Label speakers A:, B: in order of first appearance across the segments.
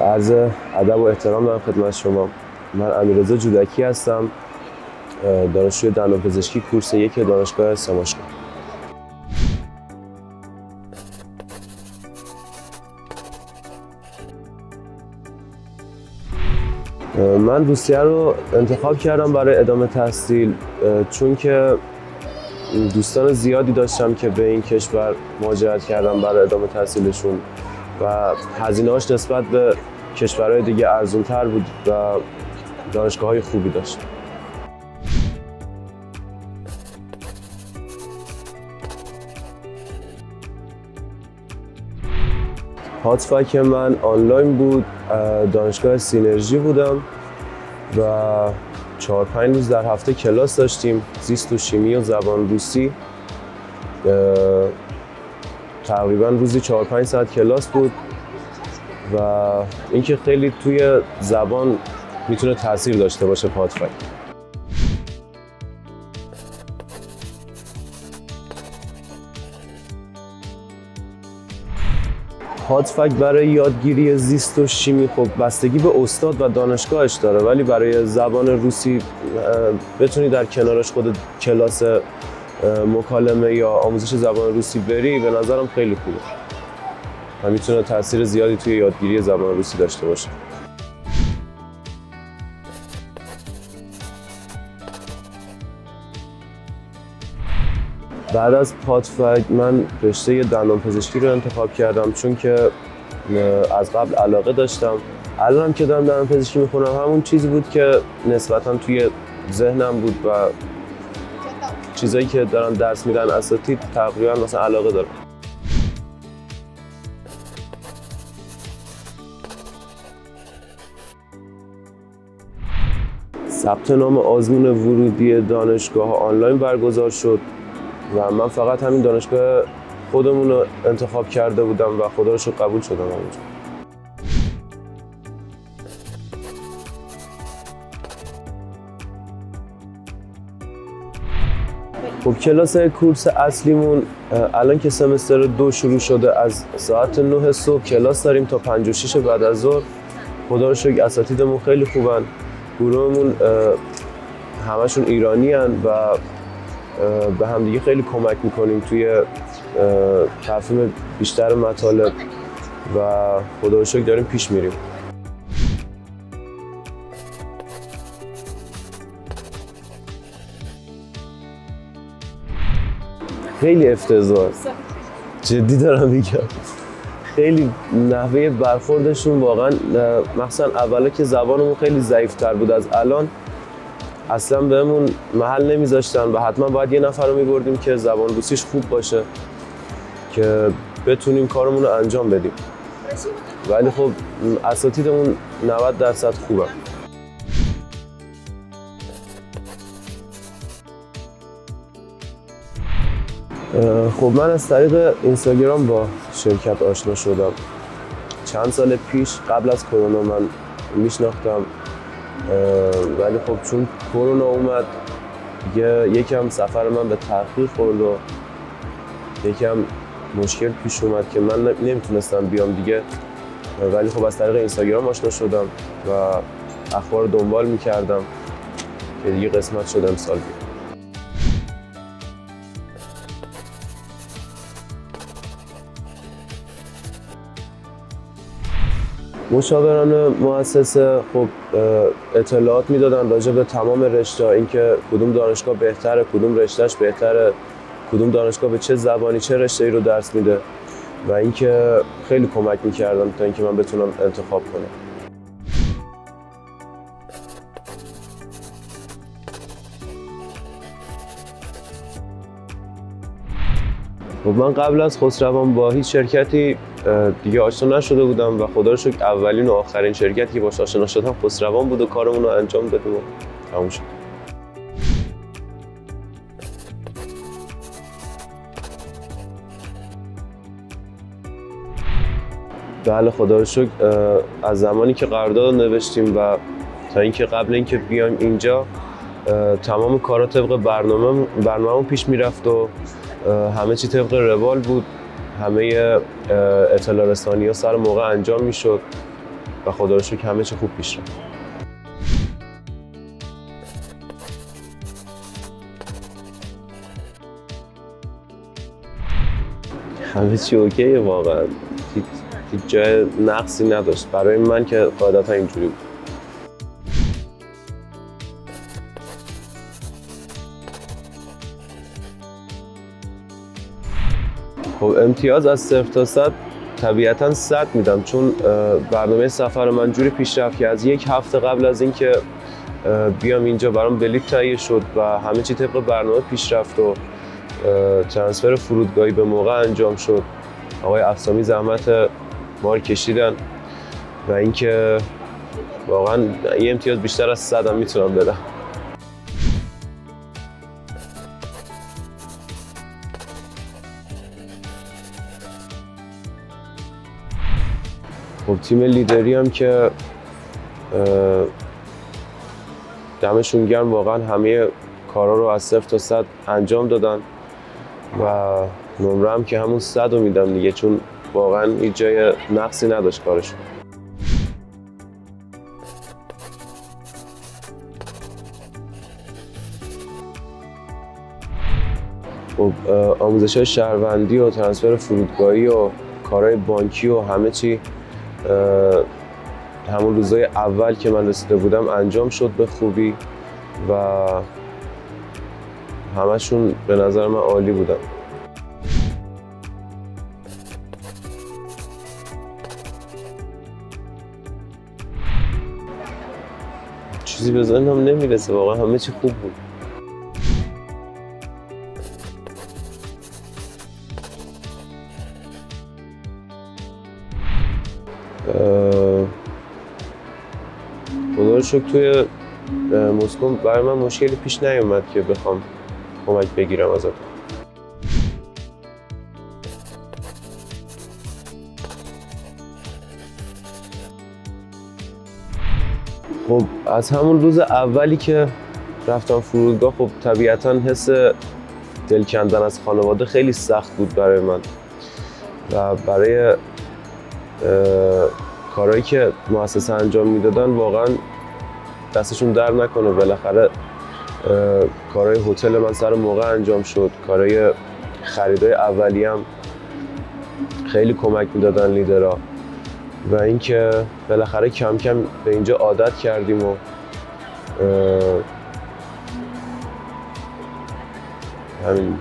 A: عرض ادب و احترام دارم خدمت شما. من امیررضا جودکی هستم، دانشجوی دندانپزشکی کورس 1 دانشگاه ساماشکا. من روسیه رو انتخاب کردم برای ادامه تحصیل چون که دوستان زیادی داشتم که به این کشور مهاجرت کردن برای ادامه تحصیلشون و هزینه‌هاش نسبت به کشورهای دیگه ارزان‌تر بود و دانشگاه‌های خوبی داشت. هاتفک من آنلاین بود، دانشگاه سینرژی بودم و 4-5 روز در هفته کلاس داشتیم، زیست و شیمی و زبان روسی. تقریبا روزی 4-5 ساعت کلاس بود و اینکه خیلی توی زبان میتونه تاثیر داشته باشه هاتفک. هاتفک برای یادگیری زیست و شیمی خب بستگی به استاد و دانشگاهش داره، ولی برای زبان روسی بتونی در کنارش خود کلاس مکالمه یا آموزش زبان روسی بری، به نظرم خیلی خوبه و میتونه تاثیر زیادی توی یادگیری زبان روسی داشته باشه. بعد از هاتفک من رشته دندانپزشکی رو انتخاب کردم چون که از قبل علاقه داشتم. الانم که دارم دندانپزشکی میخونم همون چیزی بود که نسبتاً توی ذهنم بود و چیزایی که دارن درس میدن اساتید تقریبا مثلا علاقه دارم. ثبت نام آزمون ورودی دانشگاه آنلاین برگزار شد و من فقط همین دانشگاه خودمون رو انتخاب کرده بودم و خدا رو شکر قبول شدم همونجا. خب کلاس کورس اصلیمون الان که سمستر 2 شروع شده، از ساعت 9 صبح کلاس داریم تا 5 و 6 بعد از ظهر. خدا رو شکر اساتیدمون خیلی خوبن، گروهمون همشون ایرانی هن و به همدیگه خیلی کمک میکنیم توی تفهیم بیشتر مطالب و خدا رو شکر داریم پیش میریم. خیلی افتضاح، جدی دارم میگم. خیلی نحوه برخوردشون واقعا، مخصوصا اولا که زبانمون خیلی ضعیف‌تر بود از الان، اصلا بهمون محل نمیذاشتن و حتما باید یه نفر رو میبردیم که زبان روسیش خوب باشه که بتونیم کارمون رو انجام بدیم. ولی خب اساتیدمون 90% خوبه. خب من از طریق اینستاگرام با شرکت آشنا شدم. چند سال پیش قبل از کرونا من میشناختم، ولی خب چون کرونا اومد یکم سفر من به تأخیر خورد و یکم مشکل پیش اومد که من نمیتونستم بیام دیگه، ولی خب از طریق اینستاگرام آشنا شدم و اخبار دنبال میکردم که دیگه قسمت شد امسال بیام. مشاوران مؤسسه خب اطلاعات میدادن راجع به تمام رشته‌ها، اینکه کدوم دانشگاه بهتره، کدوم رشتهش بهتره، کدوم دانشگاه به چه زبانی چه رشته‌ای رو درس میده و اینکه خیلی کمک میکردن تا اینکه من بتونم انتخاب کنم. خب من قبل از خسروان با هیچ شرکتی دیگه آشنا نشده بودم و خدا رو شکر اولین و آخرین شرکتی که باهاش آشنا شدم خسروان بود و کارمون رو انجام دادیم و تموم شد. بله خدا رو شکر از زمانی که قرارداد نوشتیم و تا اینکه قبل اینکه بیایم اینجا تمام کارا طبق برنامه‌مون پیش میرفت و همه چی طبق روال بود. همه اطلاع رسانی‌ها سر موقع انجام میشد و خدا رو شکر همه چی خوب پیش رفت. همه چی اوکیه واقعا، هیچ جای نقصی نداشت برای من که قاعدتا اینجوری بود. خب امتیاز از 0 تا 100 طبیعتاً 100 میدم، چون برنامه سفر من جوری پیش رفت که از یک هفته قبل از اینکه بیام اینجا برام بلیط تهیه شد و همه چی طبق برنامه پیش رفت و ترانسفر فرودگاهی به موقع انجام شد. آقای افسامی زحمت ما رو کشیدن و اینکه واقعا یه امتیاز بیشتر از 100 هم میتونم بدم. خب تیم لیدری هم که دمشون گرم، واقعا همه کارا رو از 0 تا 100 انجام دادن و نمره هم که همون 100 رو میدم دیگه، چون واقعا هیچ جای نقصی نداشت کارشون. خب آموزش‌های شهروندی و ترانسفر فرودگاهی و کارهای بانکی و همه چی همون روزهای اول که من رسیده بودم انجام شد به خوبی و همشون به نظر من عالی بودن. چیزی به ذهنم نمیرسه، واقعا همه چی خوب بود. خدا رو شکر توی مسکو برای من مشکلی پیش نیومد که بخوام کمک بگیرم ازت. خب از همون روز اولی که رفتم فرودگاه، خب طبیعتاً حس دل کندن از خانواده خیلی سخت بود برای من و برای کارهایی که مؤسسه انجام میدادن واقعا دستشون در نکنه. بالاخره کارهای هتل من سر موقع انجام شد، کارهای خریدای اولیه هم خیلی کمک میدادن لیدرها و اینکه بالاخره کم کم به اینجا عادت کردیم و همین.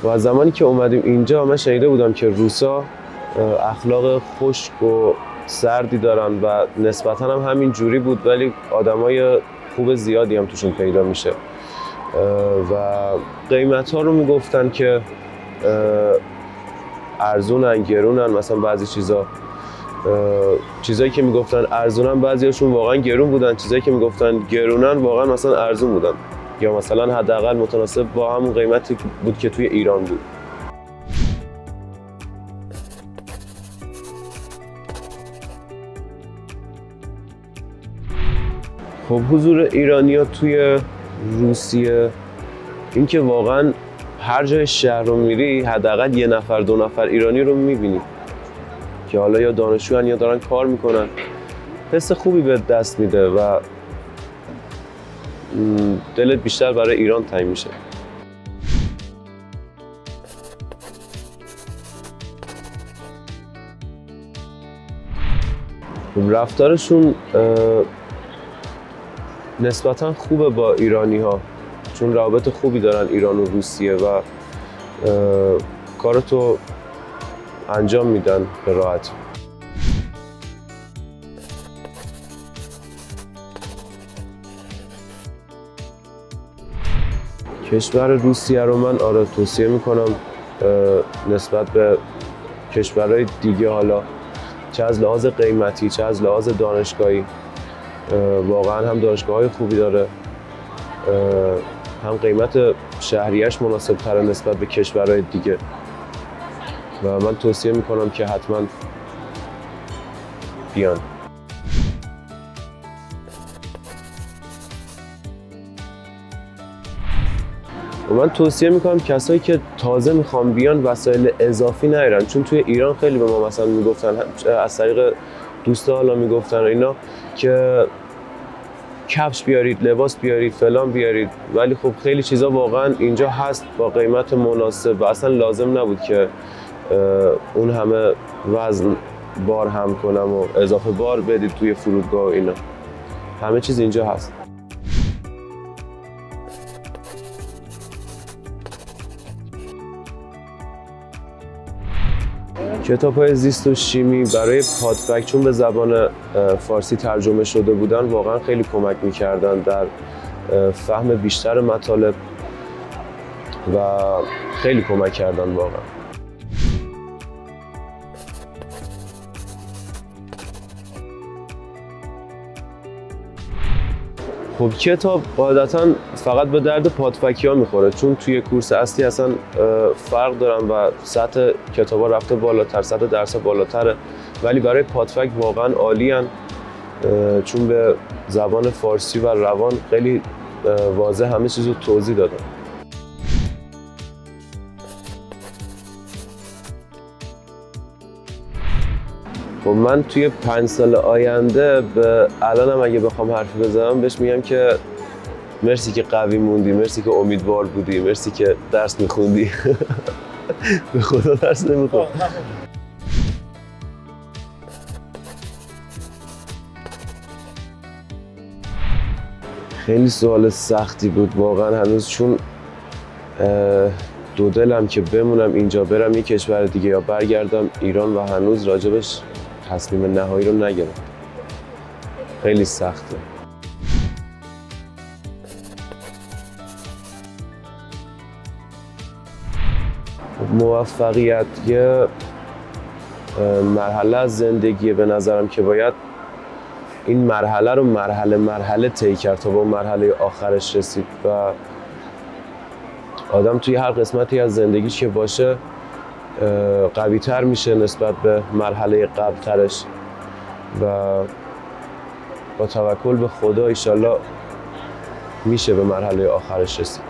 A: و از زمانی که اومدیم اینجا من شنیده بودم که روسا اخلاق خشک و سردی دارن و نسبتاً هم همین جوری بود، ولی آدمای خوب زیادی هم توشون پیدا میشه و قیمت ها رو میگفتن که ارزونن گرونن. مثلا بعضی چیزایی که میگفتن ارزونن بعضیاشون واقعا گرون بودن، چیزایی که میگفتن گرونن واقعا مثلا ارزون بودن یا مثلا حداقل متناسب با همون قیمتی بود که توی ایران بود. خب حضور ایرانی‌ها توی روسیه، اینکه واقعا هر جای شهر رو میری حداقل یه نفر دو نفر ایرانی رو میبینی که حالا یا دانشجوان یا دارن کار میکنن. حس خوبی به دست میده و دلت بیشتر برای ایران تنگ میشه. رفتارشون نسبتاً خوبه با ایرانی ها، چون روابط خوبی دارن ایران و روسیه و کارتو انجام میدن به راحتی. کشور روسیه رو من توصیه میکنم نسبت به کشورهای دیگه، حالا چه از لحاظ قیمتی چه از لحاظ دانشگاهی. واقعا هم دانشگاه‌های خوبی داره، هم قیمت شهریه‌اش مناسب تره نسبت به کشورهای دیگه و من توصیه میکنم که حتما بیان. و من توصیه میکنم کسایی که تازه میخوان بیان وسایل اضافی نیارن، چون توی ایران خیلی به ما مثلا میگفتن از طریق دوستا حالا میگفتن اینا که کفش بیارید، لباس بیارید، فلان بیارید، ولی خب خیلی چیزا واقعا اینجا هست با قیمت مناسب و اصلا لازم نبود که اون همه وزن بار هم کنم و اضافه بار بدید توی فرودگاه و اینا. همه چیز اینجا هست. کتاب‌های زیست و شیمی برای پادفک چون به زبان فارسی ترجمه شده بودن واقعا خیلی کمک می‌کردن در فهم بیشتر مطالب و خیلی کمک کردن واقعا. خب کتاب قاعدتاً فقط به درد پادفکی‌ها میخوره، چون توی کورس اصلی اصلا فرق دارن و سطح کتابا رفته بالاتر، سطح درس‌ها بالاتره، ولی برای پادفک واقعا عالی‌ان، چون به زبان فارسی و روان خیلی واضح همه چیز رو توضیح دادن. خب من توی 5 سال آینده به الانم اگه بخوام حرفی بزنم بهش میگم که مرسی که قوی موندی، مرسی که امیدوار بودی، مرسی که درس میخوندی. به خدا درس نمیخوند. خیلی سوال سختی بود واقعا هنوز، چون دو دلم که بمونم اینجا برم یک کشور دیگه یا برگردم ایران و هنوز راجبش تصمیم نهایی رو نگرفتم. خیلی سخته. موفقیت یه مرحله از زندگی به نظرم که باید این مرحله رو مرحله طی کرد تا به اون مرحله آخرش رسید و آدم توی هر قسمتی از زندگیش که باشه قوی تر میشه نسبت به مرحله قبل ترش و با توکل به خدا ایشالله میشه به مرحله آخرش رسید.